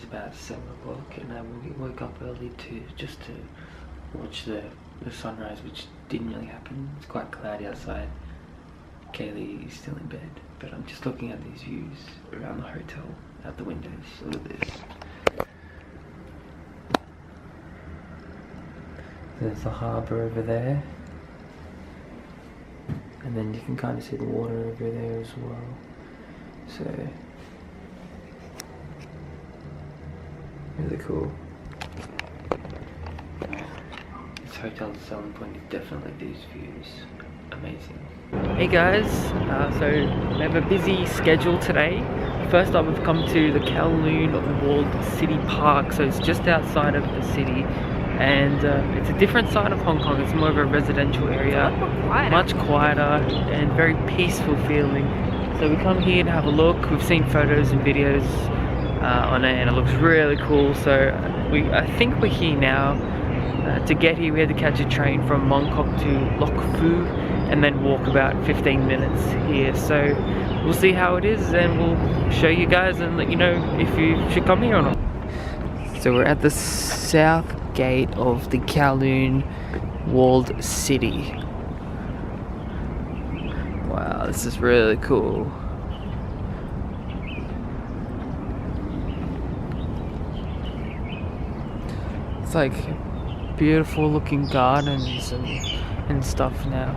About 7 o'clock, and I woke up early just to watch the sunrise, which didn't really happen. It's quite cloudy outside. Kaylee is still in bed, but I'm just looking at these views around the hotel out the windows. Look at this. There's the harbour over there, and then you can kind of see the water over there as well. So really cool. This hotel's selling point is definitely these views. Amazing. Hey guys, so we have a busy schedule today. First up, we've come to the Kowloon Walled City Park. So it's just outside of the city, and it's a different side of Hong Kong. It's more of a residential area, much quieter and very peaceful feeling. So we come here to have a look. We've seen photos and videos on it, and it looks really cool. So I think we're here now. To get here we had to catch a train from Mong Kok to Lok Fu and then walk about 15 minutes here. So we'll see how it is, and we'll show you guys and let you know if you should come here or not. So we're at the south gate of the Kowloon Walled City. Wow, this is really cool. It's like beautiful looking gardens and stuff now.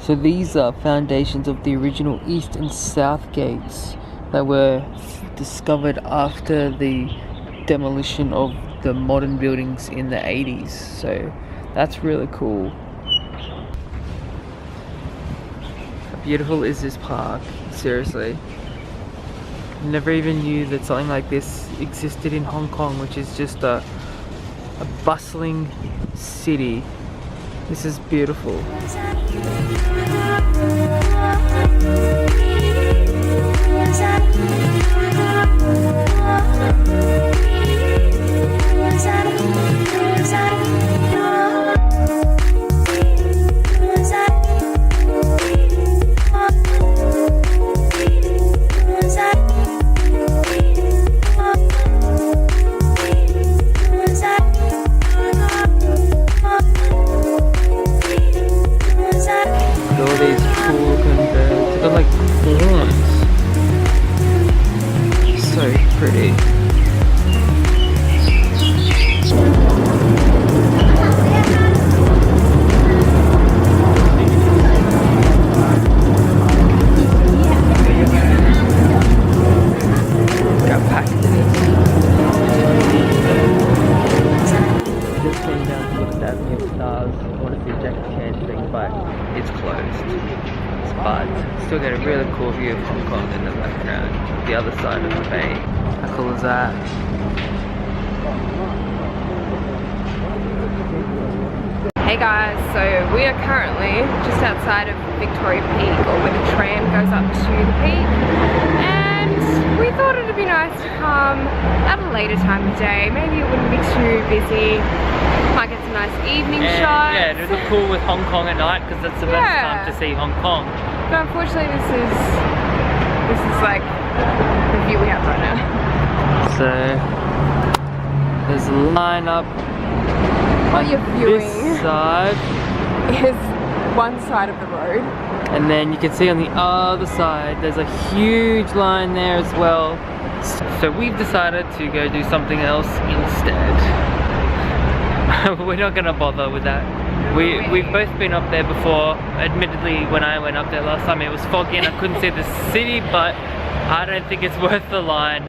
So these are foundations of the original east and south gates that were discovered after the demolition of the modern buildings in the 80s. So that's really cool. How beautiful is this park? Seriously. Never even knew that something like this existed in Hong Kong, which is just a bustling city. This is beautiful. Still get a really cool view of Hong Kong in the background, the other side of the bay. How cool is that? Hey guys, so we are currently just outside of Victoria Peak, or where the tram goes up to the peak, and we thought it'd be nice to come at a later time of day. Maybe it wouldn't be too busy. Might get some nice evening shots. Yeah, it'd look cool with Hong Kong at night, because that's the best time to see Hong Kong. But unfortunately this is like the view we have right now. So there's a line up what you're viewing this side is one side of the road, and then you can see on the other side there's a huge line there as well. So we've decided to go do something else instead. We're not gonna bother with that. We've both been up there before. Admittedly, when I went up there last time it was foggy and I couldn't see the city, but I don't think it's worth the line.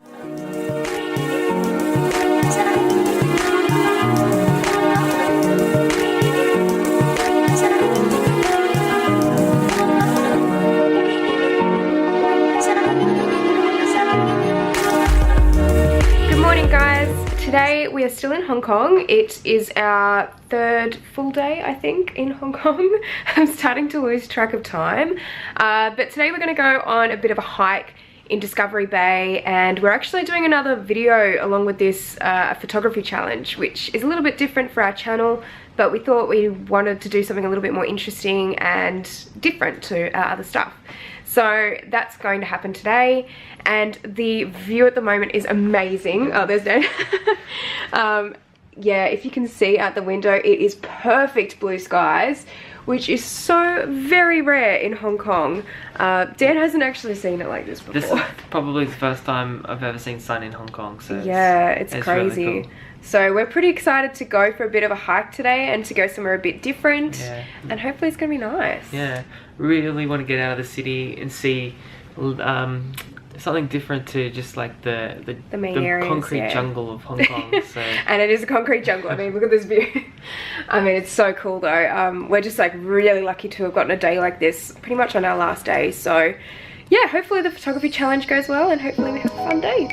are still in Hong Kong. It is our 3rd full day, I think, in Hong Kong. I'm starting to lose track of time. But today we're going to go on a bit of a hike in Discovery Bay, and we're actually doing another video along with this photography challenge, which is a little bit different for our channel, but we thought we wanted to do something a little bit more interesting and different to our other stuff. So that's going to happen today, and the view at the moment is amazing. Oh, there's Dan. Yeah, if you can see out the window, it is perfect blue skies, which is so very rare in Hong Kong. Dan hasn't actually seen it like this before. This is probably the first time I've ever seen sun in Hong Kong, so yeah, it's crazy. Really cool. So we're pretty excited to go for a bit of a hike today and to go somewhere a bit different, and hopefully it's gonna be nice. Yeah, really want to get out of the city and see something different to just like the main areas, concrete jungle of Hong Kong. So. And it is a concrete jungle. I mean, look at this view. I mean, it's so cool though. We're just like really lucky to have gotten a day like this pretty much on our last day. So yeah, hopefully the photography challenge goes well, and hopefully we have a fun day.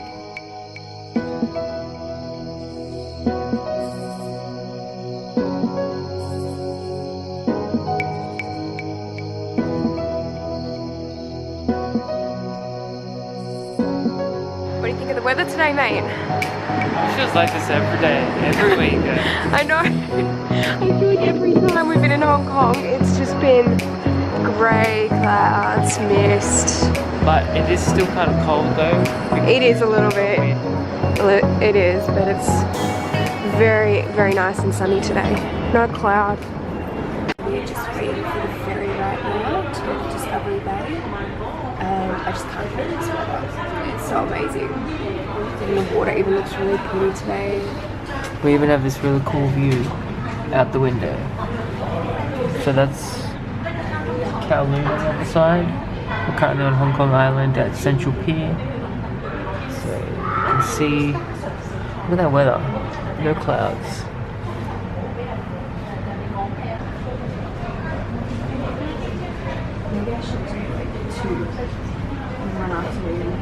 What do you think of the weather today, mate? It feels like this every day, every week. I know. I feel like every time we've been in Hong Kong, it's just been grey, clouds, mist. But it is still kind of cold though. It is a little bit. It is, but it's very, very nice and sunny today. No cloud. We're just waiting for the ferry right now to go to Discovery Bay. And I just can't get this weather. It's so amazing. And the water even looks really pretty today. We even have this really cool view out the window. So that's Kowloon on the other side. We're currently on Hong Kong Island at Central Pier. So you can see, look at that weather, no clouds. Maybe I should do like 2 and run after you.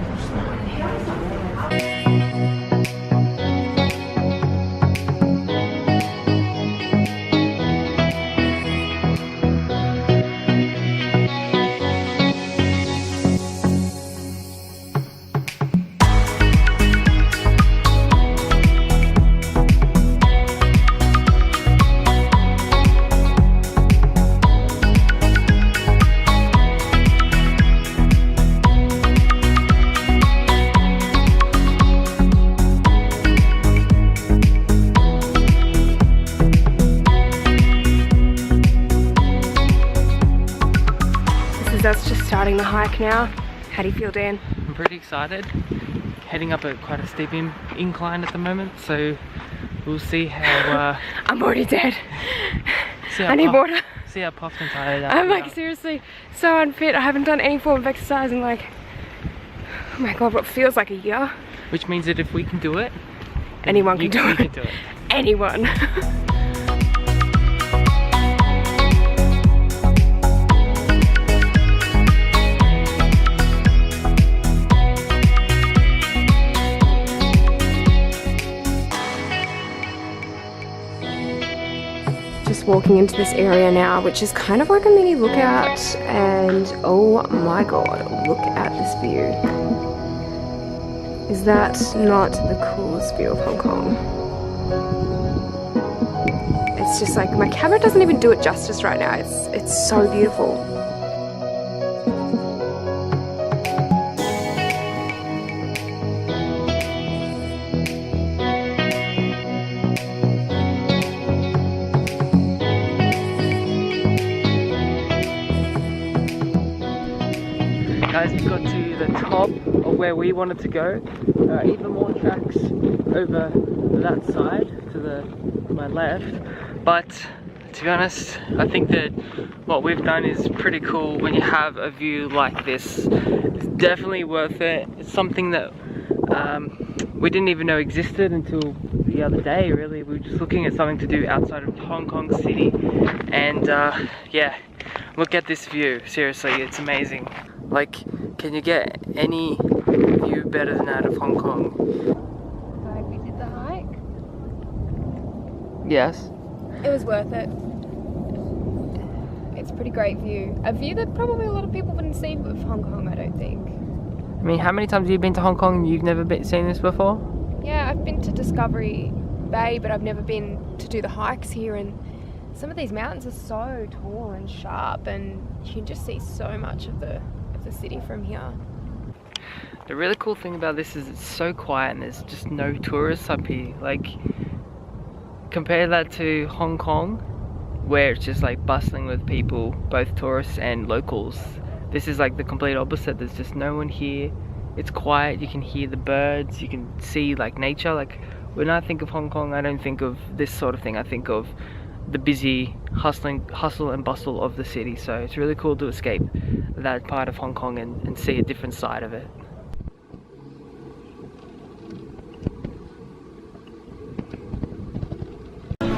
That's just starting the hike now. How do you feel, Dan? I'm pretty excited. Heading up quite a steep incline at the moment, so we'll see how... I'm already dead. I need water. See how puffed and tired I'm like seriously so unfit. I haven't done any form of exercise in like, oh my god, what feels like a year. Which means that if we can do it, anyone can do it. Anyone. Just walking into this area now, which is kind of like a mini lookout, and oh my god, look at this view. Is that not the coolest view of Hong Kong? It's just like, my camera doesn't even do it justice right now. It's so beautiful. Guys, we got to the top of where we wanted to go. There are even more tracks over that side to my left, but to be honest, I think that what we've done is pretty cool when you have a view like this. It's definitely worth it. It's something that we didn't even know existed until the other day, really. We were just looking at something to do outside of Hong Kong City, and yeah, look at this view. Seriously, it's amazing. Like, can you get any view better than that of Hong Kong? Like, we did the hike. Yes. It was worth it. It's a pretty great view. A view that probably a lot of people wouldn't see with Hong Kong, I don't think. I mean, how many times have you been to Hong Kong and you've never seen this before? Yeah, I've been to Discovery Bay, but I've never been to do the hikes here, and some of these mountains are so tall and sharp, and you can just see so much of the city from here. The really cool thing about this is it's so quiet and there's just no tourists up here. Like, compare that to Hong Kong, where it's just like bustling with people, both tourists and locals. This is like the complete opposite. There's just no one here. It's quiet, you can hear the birds, you can see like nature. Like, when I think of Hong Kong, I don't think of this sort of thing. I think of the busy hustle and bustle of the city. So it's really cool to escape that part of Hong Kong and see a different side of it.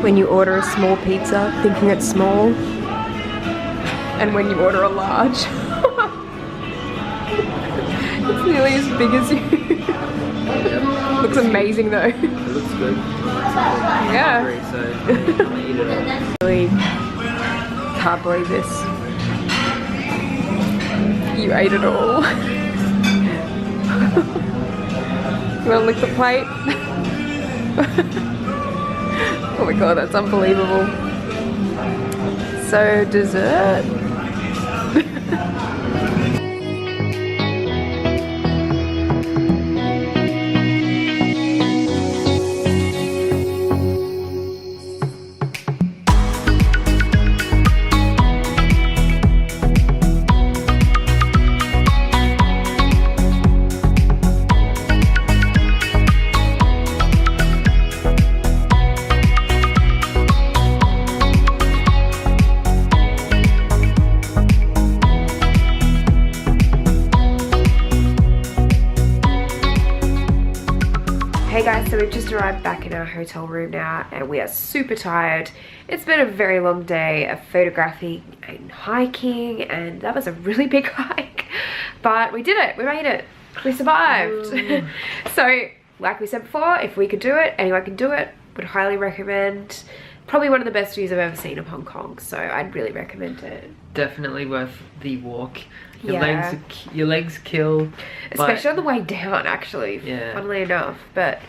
When you order a small pizza, thinking it's small, and when you order a large, it's nearly as big as you. Looks amazing though. It looks good. Yeah. I'm hungry, so I'm gonna eat it all. Really can't believe this. You ate it all. You wanna lick the plate? Oh my god, that's unbelievable. So, dessert. Hey guys, so we've just arrived back in our hotel room now and we are super tired. It's been a very long day of photographing and hiking, and that was a really big hike. But we did it, we made it, we survived. So, like we said before, if we could do it, anyone can do it. Would highly recommend. Probably one of the best views I've ever seen of Hong Kong, so I'd really recommend it. Definitely worth the walk. Your Yeah. legs kill. Especially on the way down, actually, funnily enough. But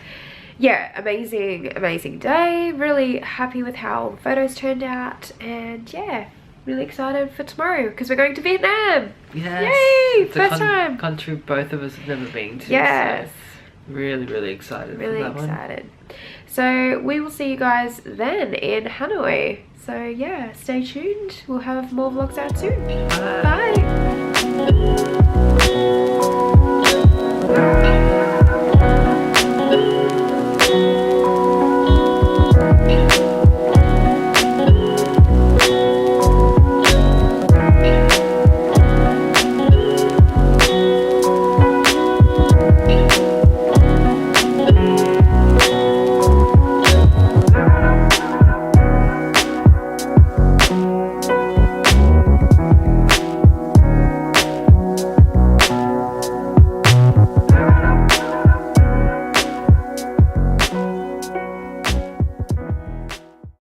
yeah, amazing day. Really happy with how the photos turned out, and yeah, really excited for tomorrow because we're going to Vietnam. Yes. Yay! It's First a time. country both of us have never been to. Yes. So really excited Really for that excited. So we will see you guys then in Hanoi. So yeah, stay tuned. We'll have more vlogs out soon. Bye. Bye.